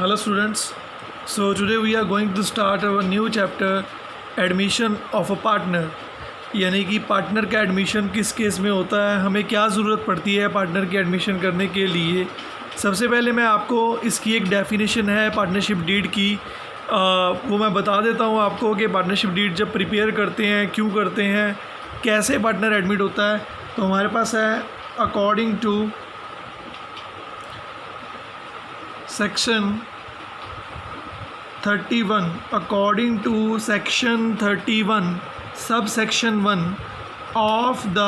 Hello students. So today we are going to start our new chapter, admission of a partner. यानी कि partner का admission किस case में होता है, हमें क्या ज़रूरत पड़ती है पार्टनर की एडमिशन करने के लिए। सबसे पहले मैं आपको इसकी एक डेफिनेशन है पार्टनरशिप डीड की, वो मैं बता देता हूँ आपको कि पार्टनरशिप डीड जब प्रिपेयर करते हैं, क्यों करते हैं, कैसे पार्टनर एडमिट होता है। तो हमारे पास है according to section 31, according to section 31 sub section 1 of the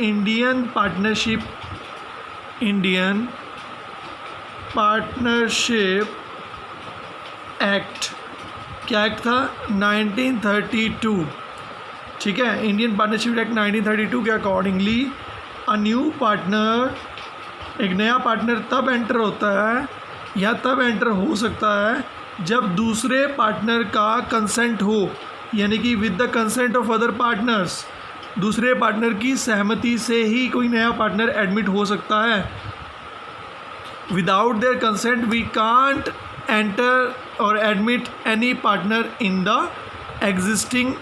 Indian partnership act. क्या एक्ट था? 1932। ठीक है, इंडियन पार्टनरशिप एक्ट 1932 के अकॉर्डिंगली अ न्यू पार्टनर, एक नया पार्टनर तब एंटर होता है या तब एंटर हो सकता है जब दूसरे पार्टनर का कंसेंट हो, यानी कि with the consent of other partners, दूसरे पार्टनर की सहमति से ही कोई नया पार्टनर एडमिट हो सकता है। Without their consent we can't enter और admit any partner in the existing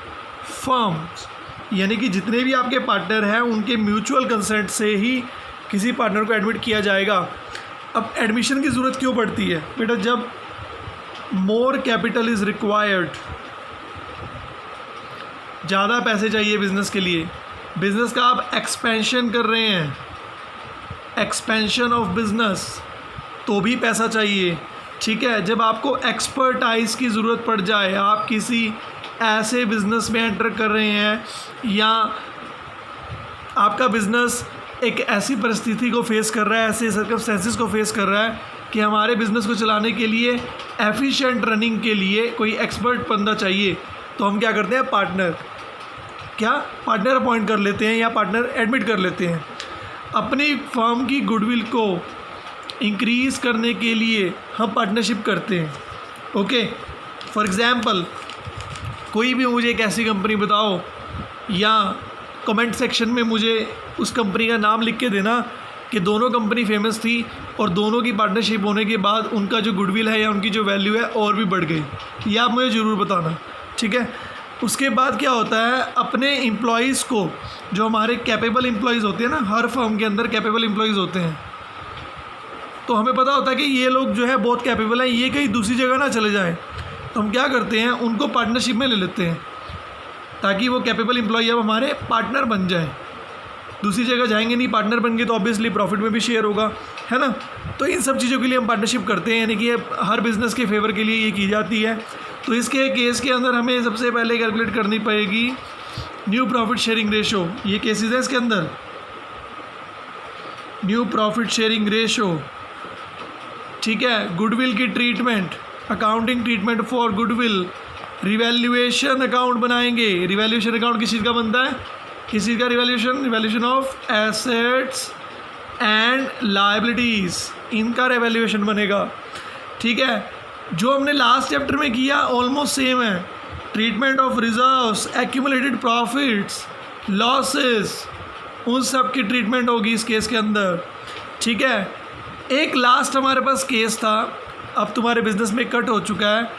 firms. यानी कि जितने भी आपके पार्टनर हैं उनके म्यूचुअल कंसेंट से ही किसी पार्टनर को एडमिट किया जाएगा। अब एडमिशन की ज़रूरत क्यों पड़ती है बेटा? जब मोर कैपिटल इज़ रिक्वायर्ड, ज़्यादा पैसे चाहिए बिज़नेस के लिए, बिज़नेस का आप एक्सपेंशन कर रहे हैं, एक्सपेंशन ऑफ बिज़नेस, तो भी पैसा चाहिए। ठीक है, जब आपको एक्सपर्टाइज़ की ज़रूरत पड़ जाए, आप किसी ऐसे बिज़नेस में एंटर कर रहे हैं या आपका बिज़नेस एक ऐसी परिस्थिति को फेस कर रहा है, ऐसे सर्कमस्टेंसेस को फेस कर रहा है कि हमारे बिज़नेस को चलाने के लिए, एफिशिएंट रनिंग के लिए कोई एक्सपर्ट बंदा चाहिए, तो हम क्या करते हैं? पार्टनर अपॉइंट कर लेते हैं या पार्टनर एडमिट कर लेते हैं। अपनी फर्म की गुडविल को इंक्रीज़ करने के लिए हम पार्टनरशिप करते हैं। ओके, फॉर एग्ज़ाम्पल कोई भी मुझे एक ऐसी कंपनी बताओ या कमेंट सेक्शन में मुझे उस कंपनी का नाम लिख के देना कि दोनों कंपनी फेमस थी और दोनों की पार्टनरशिप होने के बाद उनका जो गुडविल है या उनकी जो वैल्यू है और भी बढ़ गई। ये आप मुझे ज़रूर बताना, ठीक है। उसके बाद क्या होता है, अपने एम्प्लॉयज़ को, जो हमारे कैपेबल एम्प्लॉयज़ होते हैं ना, हर फर्म के अंदर कैपेबल एम्प्लॉयज़ होते हैं, तो हमें पता होता है कि ये लोग जो है बहुत कैपेबल हैं, ये कहीं दूसरी जगह ना चले जाएँ, तो हम क्या करते हैं, उनको पार्टनरशिप में ले लेते हैं ताकि वो कैपेबल एम्प्लॉय अब हमारे पार्टनर बन जाएँ। दूसरी जगह जाएंगे नहीं, पार्टनर बन गए तो ऑब्वियसली प्रॉफिट में भी शेयर होगा, है ना। तो इन सब चीज़ों के लिए हम पार्टनरशिप करते हैं, यानी कि हर बिज़नेस के फेवर के लिए ये की जाती है। तो इसके केस के अंदर हमें सबसे पहले कैलकुलेट करनी पड़ेगी न्यू प्रॉफिट शेयरिंग रेशो। ये केसेस है इसके अंदर, न्यू प्रॉफिट शेयरिंग रेशो, ठीक है। गुडविल की treatment, accounting treatment for goodwill, revaluation account बनाएंगे। रिवैल्यूएशन अकाउंट किस चीज़ का बनता है? किस चीज़ का revaluation of assets and liabilities, इनका रिवैल्यूएशन बनेगा, ठीक है। जो हमने लास्ट चैप्टर में किया ऑलमोस्ट सेम है। Treatment of reserves, accumulated profits, losses, उन सब की ट्रीटमेंट होगी इस केस के अंदर, ठीक है। एक लास्ट हमारे पास केस था, अब तुम्हारे बिजनेस में कट हो चुका है,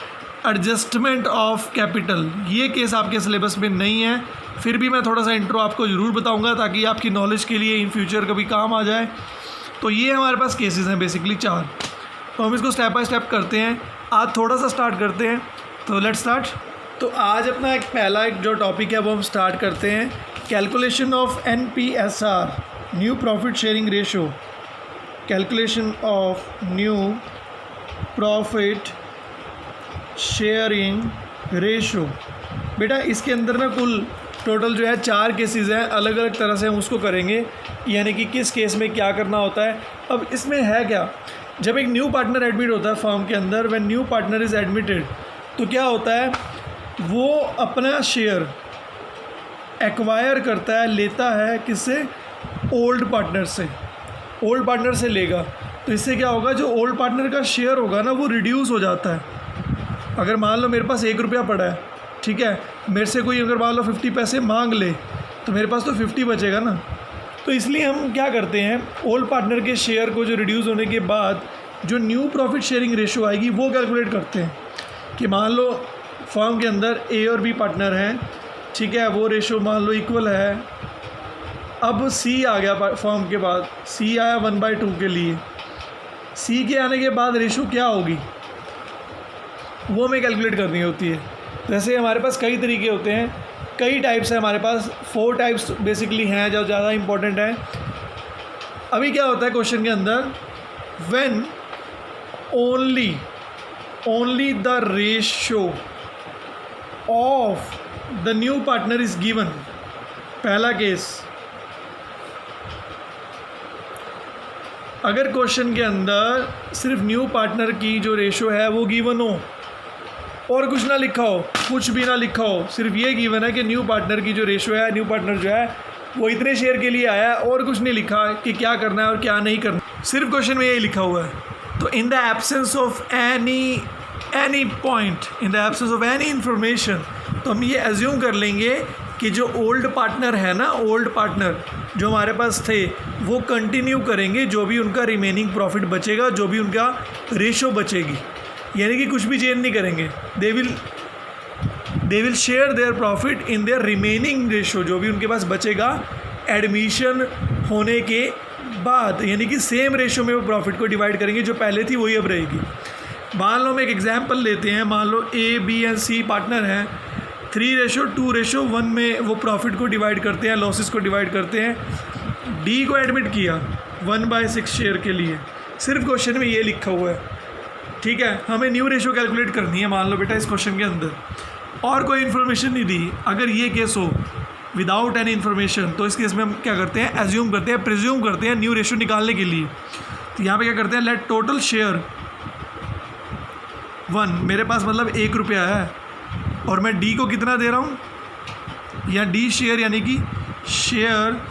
एडजस्टमेंट ऑफ कैपिटल। ये केस आपके सिलेबस में नहीं है, फिर भी मैं थोड़ा सा इंट्रो आपको ज़रूर बताऊंगा ताकि आपकी नॉलेज के लिए इन फ्यूचर कभी काम आ जाए। तो ये हमारे पास केसेस हैं बेसिकली 4, तो हम इसको स्टेप बाय स्टेप करते हैं। आज थोड़ा सा स्टार्ट करते हैं, तो लेट्स स्टार्ट। तो आज अपना एक जो टॉपिक है वो हम स्टार्ट करते हैं, calculation of NPSR, new profit sharing ratio. Calculation of new profit sharing ratio. बेटा इसके अंदर ना कुल टोटल जो है 4 केसेस हैं, अलग अलग तरह से हम उसको करेंगे, यानी कि किस केस में क्या करना होता है। अब इसमें है क्या, जब एक न्यू पार्टनर एडमिट होता है फर्म के अंदर, when new partner is admitted, तो क्या होता है, वो अपना शेयर एक्वायर करता है, लेता है किससे? ओल्ड पार्टनर से। ओल्ड पार्टनर से लेगा तो इससे क्या होगा, जो ओल्ड पार्टनर का शेयर होगा ना वो रिड्यूस हो जाता है। अगर मान लो मेरे पास 1 रुपया पड़ा है, ठीक है, मेरे से कोई अगर मान लो 50 पैसे मांग ले तो मेरे पास तो 50 बचेगा ना। तो इसलिए हम क्या करते हैं, ओल्ड पार्टनर के शेयर को जो रिड्यूस होने के बाद जो न्यू प्रॉफिट शेयरिंग रेशो आएगी वो कैलकुलेट करते हैं कि मान लो फर्म के अंदर ए और बी पार्टनर हैं, ठीक है, वो रेशो मान लो इक्वल है। अब सी आ गया फर्म के बाद, सी आया 1/2 के लिए। सी के आने के बाद रेशो क्या होगी वो हमें कैलकुलेट करनी होती है। जैसे हमारे पास कई तरीके होते हैं, कई टाइप्स हैं हमारे पास, 4 टाइप्स बेसिकली हैं जो ज़्यादा इंपॉर्टेंट हैं। अभी क्या होता है क्वेश्चन के अंदर, when only the ratio of the new partner is given. पहला केस, अगर क्वेश्चन के अंदर सिर्फ न्यू पार्टनर की जो रेशो है वो गिवन हो और कुछ ना लिखा हो, कुछ भी ना लिखा हो, सिर्फ ये गिवन है कि न्यू पार्टनर की जो रेशो है, न्यू पार्टनर जो है वो इतने शेयर के लिए आया है और कुछ नहीं लिखा कि क्या करना है और क्या नहीं करना, सिर्फ क्वेश्चन में यही लिखा हुआ है। तो in the absence of any point, in the absence of any information, तो हम ये एज्यूम कर लेंगे कि जो ओल्ड पार्टनर है ना, ओल्ड पार्टनर जो हमारे पास थे वो कंटिन्यू करेंगे, जो भी उनका रिमेनिंग प्रॉफिट बचेगा, जो भी उनका रेशो बचेगी, यानी कि कुछ भी चेंज नहीं करेंगे। They will share their profit in their remaining ratio, जो भी उनके पास बचेगा एडमिशन होने के बाद, यानी कि सेम रेशो में वो प्रॉफिट को डिवाइड करेंगे, जो पहले थी वही अब रहेगी। मान लो हम एक एग्जांपल लेते हैं, मान लो A B and C partner हैं, 3:2:1 में वो प्रॉफिट को डिवाइड करते हैं, लॉसेस को डिवाइड करते हैं। डी को एडमिट किया 1/6 शेयर के लिए, सिर्फ क्वेश्चन में ये लिखा हुआ है, ठीक है। हमें न्यू रेशो कैलकुलेट करनी है मान लो बेटा इस क्वेश्चन के अंदर, और कोई इन्फॉर्मेशन नहीं दी। अगर ये केस हो विदाउट एनी इन्फॉर्मेशन, तो इस केस में हम क्या करते हैं, एज्यूम करते हैं, प्रिज्यूम करते हैं न्यू रेशो निकालने के लिए। तो यहाँ पे क्या करते हैं, लेट टोटल शेयर 1, मेरे पास मतलब 1 रुपया है और मैं डी को कितना दे रहा हूँ, या डी शेयर यानी कि share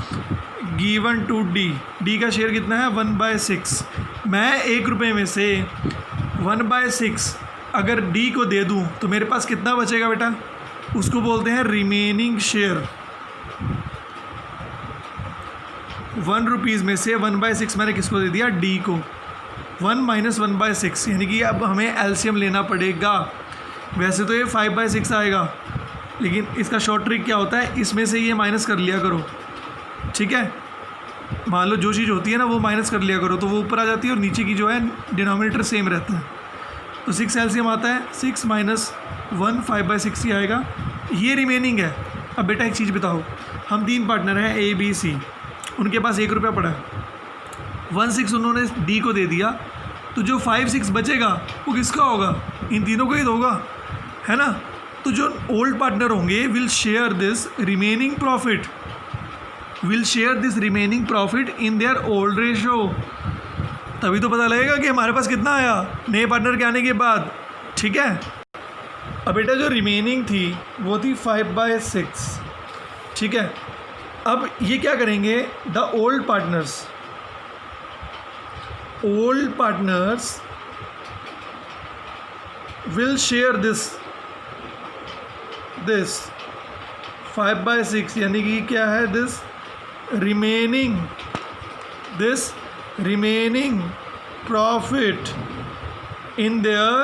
given to D, D का शेयर कितना है 1/6। मैं 1 रुपये में से 1/6 अगर डी को दे दूँ तो मेरे पास कितना बचेगा बेटा, उसको बोलते हैं रिमेनिंग शेयर। 1 रुपीज़ में से 1/6 मैंने किसको दे दिया, डी को। 1 - 1/6 यानी कि अब हमें एलसीएम लेना पड़ेगा। वैसे तो ये 5/6 आएगा, लेकिन इसका शॉर्ट ट्रिक क्या होता है, इसमें से ये माइनस कर लिया करो, ठीक है। मान लो जो चीज़ होती है ना वो माइनस कर लिया करो, तो वो ऊपर आ जाती है और नीचे की जो है डिनोमिनेटर सेम रहता है। तो 6 एलसीएम आता है, 6 - 1 5/6 ही आएगा, ये रिमेनिंग है। अब बेटा एक चीज़ बताओ, हम 3 पार्टनर हैं ए बी सी, उनके पास 1 रुपया पड़ा है, 1/6 उन्होंने डी को दे दिया, तो जो 5/6 बचेगा वो किसका होगा, इन तीनों को ही होगा, है ना। तो जो ओल्ड पार्टनर होंगे will share this remaining profit in their old ratio. तभी तो पता लगेगा कि हमारे पास कितना आया नए पार्टनर के आने के बाद, ठीक है। अब बेटा जो रिमेनिंग थी वो थी 5/6, ठीक है। अब ये क्या करेंगे, the old partners will share this 5/6, यानी कि क्या है, this remaining profit in their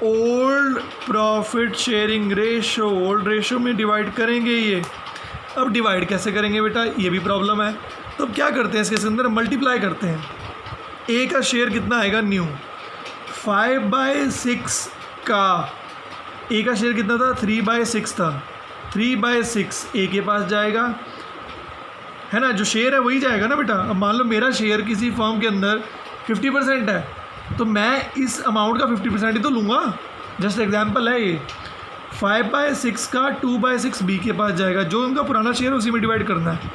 old profit sharing ratio, old ratio में डिवाइड करेंगे ये। अब डिवाइड कैसे करेंगे बेटा, ये भी प्रॉब्लम है। तो अब क्या करते हैं, इसके अंदर मल्टीप्लाई करते हैं। ए का शेयर कितना आएगा, न्यू 5/6 का, ए का शेयर कितना था 3/6 था, 3/6 ए के पास जाएगा, है ना, जो शेयर है वही जाएगा ना बेटा। अब मान लो मेरा शेयर किसी फर्म के अंदर 50% है, तो मैं इस अमाउंट का 50% ही तो लूँगा, जस्ट एग्जांपल है ये। 5/6 का 2/6 बी के पास जाएगा, जो उनका पुराना शेयर है उसी में डिवाइड करना है।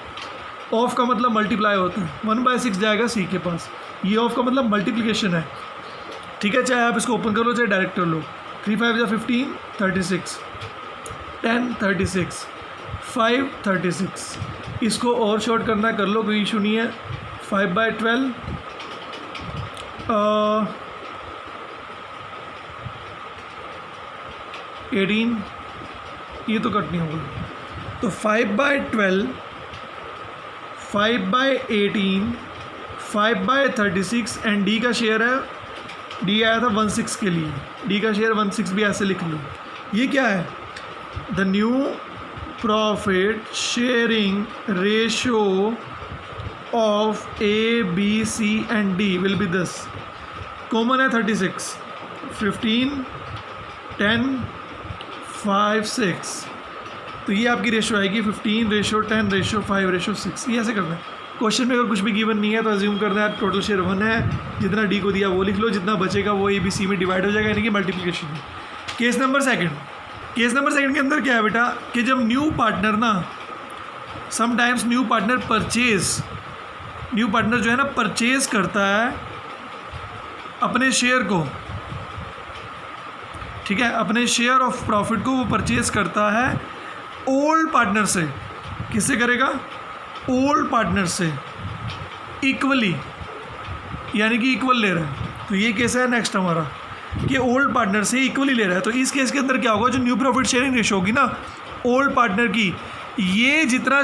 ऑफ का मतलब मल्टीप्लाई होता है, 1/6 जाएगा सी के पास, ये ऑफ का मतलब मल्टीप्लिकेशन है, ठीक है। चाहे आप इसको ओपन कर लो चाहे डायरेक्ट कर लो। 3 × 5 = 15, 36, 10 36, 5 36। इसको और शॉर्ट करना कर लो, कोई इशू नहीं है। 5/12 18, ये तो कट नहीं होगा, तो 5/12 5/18 5/36 एंड डी का शेयर है, डी आया था 1/6 के लिए, डी का शेयर 1/6 भी ऐसे लिख लो। ये क्या है? The new profit sharing ratio of A B C and D will be this. Common है 36, 15, 10, 5, 6, तो ये आपकी रेशो आएगी 15:10:5:6। ये ऐसे करना है। क्वेश्चन में अगर कुछ भी गिवन नहीं है तो अज्यूम करना है टोटल शेयर 1 है, जितना डी को दिया वो लिख लो, जितना बचेगा वो ए बी सी में डिवाइड हो जाएगा, यानी कि मल्टीप्लिकेशन में। केस नंबर सेकंड के अंदर क्या है बेटा कि जब न्यू पार्टनर ना, समटाइम्स न्यू पार्टनर जो है ना परचेज करता है अपने शेयर को, ठीक है, अपने शेयर ऑफ प्रॉफिट को वो परचेज करता है ओल्ड पार्टनर से। किससे करेगा? ओल्ड पार्टनर से इक्वली, यानी कि इक्वल ले रहा है। तो ये केस है नेक्स्ट हमारा कि ओल्ड पार्टनर से इक्वली ले रहा है। तो इस केस के अंदर क्या होगा, जो न्यू प्रॉफिट शेयरिंग रेशो होगी ना ओल्ड पार्टनर की, ये जितना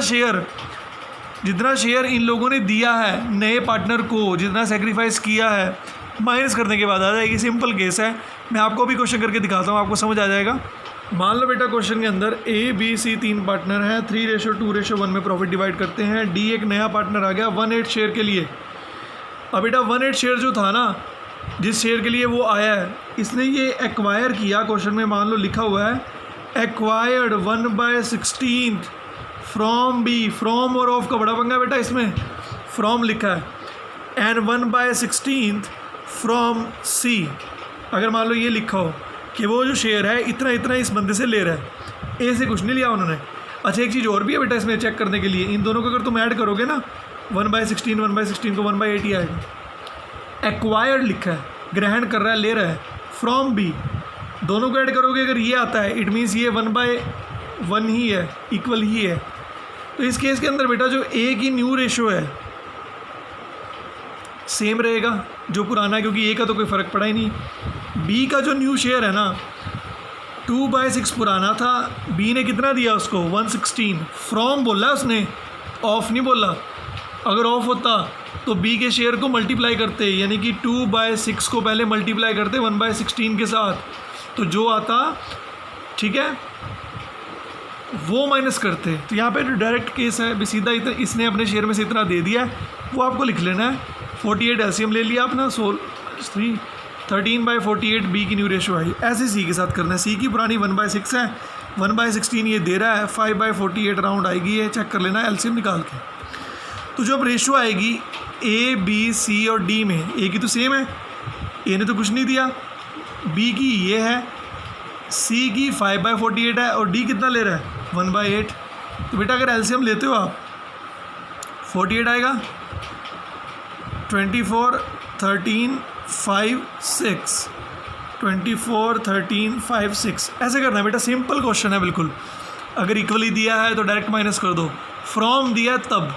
शेयर इन लोगों ने दिया है नए पार्टनर को, जितना सेक्रीफाइस किया है, माइनस करने के बाद आ जाएगी। सिंपल केस है, मैं आपको भी क्वेश्चन करके दिखाता हूँ, आपको समझ आ जाएगा। मान लो बेटा क्वेश्चन के अंदर ए बी सी 3 पार्टनर हैं, 3:2:1 में प्रॉफिट डिवाइड करते हैं। डी एक नया पार्टनर आ गया 1/8 शेयर के लिए। अब बेटा 1/8 शेयर जो था ना, जिस शेयर के लिए वो आया है, इसने ये एक्वायर किया। क्वेश्चन में मान लो लिखा हुआ है एक्वायर्ड 1/16 फ्रॉम बी। फ्रॉम और ऑफ का बड़ा पंगा बेटा, इसमें फ्रॉम लिखा है, एंड 1/16 फ्रॉम सी। अगर मान लो ये लिखा हो कि वो जो शेयर है इतना इतना इस बंदे से ले रहा है, ए से कुछ नहीं लिया उन्होंने। अच्छा एक चीज़ और भी है बेटा इसमें चेक करने के लिए, इन दोनों को अगर तुम ऐड करोगे ना 1/16 को 1/8 ही आएगा। एक्वायर्ड लिखा है, ग्रहण कर रहा है, ले रहा है, फ्रॉम बी, दोनों को ऐड करोगे अगर ये आता है इट मीन्स ये 1/1 ही है, इक्वल ही है। तो इस केस के अंदर बेटा जो ए की न्यू रेशो है सेम रहेगा जो पुराना है, क्योंकि ए का तो कोई फ़र्क पड़ा ही नहीं। बी का जो न्यू शेयर है ना 2/6 पुराना था, बी ने कितना दिया उसको 1/16। फ्रॉम बोला उसने, ऑफ नहीं बोला। अगर ऑफ होता तो बी के शेयर को मल्टीप्लाई करते, यानी कि 2/6 को पहले मल्टीप्लाई करते 1/16 के साथ, तो जो आता ठीक है वो माइनस करते। तो यहाँ पे जो डायरेक्ट केस है भी सीधा इतना, इसने अपने शेयर में से इतना दे दिया है, वो आपको लिख लेना है। 48 एलसीएम ले लिया अपना, 13/48 बी की न्यू रेशो आई। ऐसे सी के साथ करना है। सी की पुरानी 1/6 है, 1/16 ये दे रहा है, 5/48 राउंड आएगी, ये चेक कर लेना एलसीएम निकाल के। तो जब रेशो आएगी ए बी सी और डी में, ए की तो सेम है, ए ने तो कुछ नहीं दिया, बी की ये है, सी की 5/48 है और डी कितना ले रहा है 1/8। तो बेटा अगर एलसीएम लेते हो आप 48 आएगा, 24, 13, 5, 6, 24, 13, 5, 6 ऐसे करना है बेटा। सिंपल क्वेश्चन है बिल्कुल। अगर इक्वली दिया है तो डायरेक्ट माइनस कर दो, फ्रॉम दिया तब,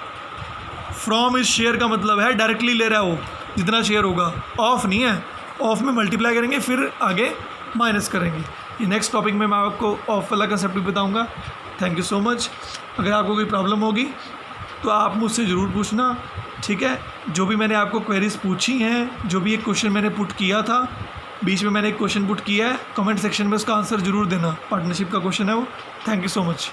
फ्रॉम इस शेयर का मतलब है डायरेक्टली ले रहा है वो जितना शेयर होगा, ऑफ नहीं है, ऑफ में मल्टीप्लाई करेंगे फिर आगे माइनस करेंगे। ये नेक्स्ट टॉपिक में मैं आपको ऑफ वाला कंसेप्ट भी बताऊंगा। Thank you so much. अगर आपको कोई प्रॉब्लम होगी तो आप मुझसे ज़रूर पूछना, ठीक है। जो भी मैंने आपको क्वेरीज पूछी हैं, जो भी एक क्वेश्चन मैंने पुट किया था, बीच में मैंने एक क्वेश्चन पुट किया है, कमेंट सेक्शन में उसका आंसर ज़रूर देना। पार्टनरशिप का क्वेश्चन है वो। Thank you so much.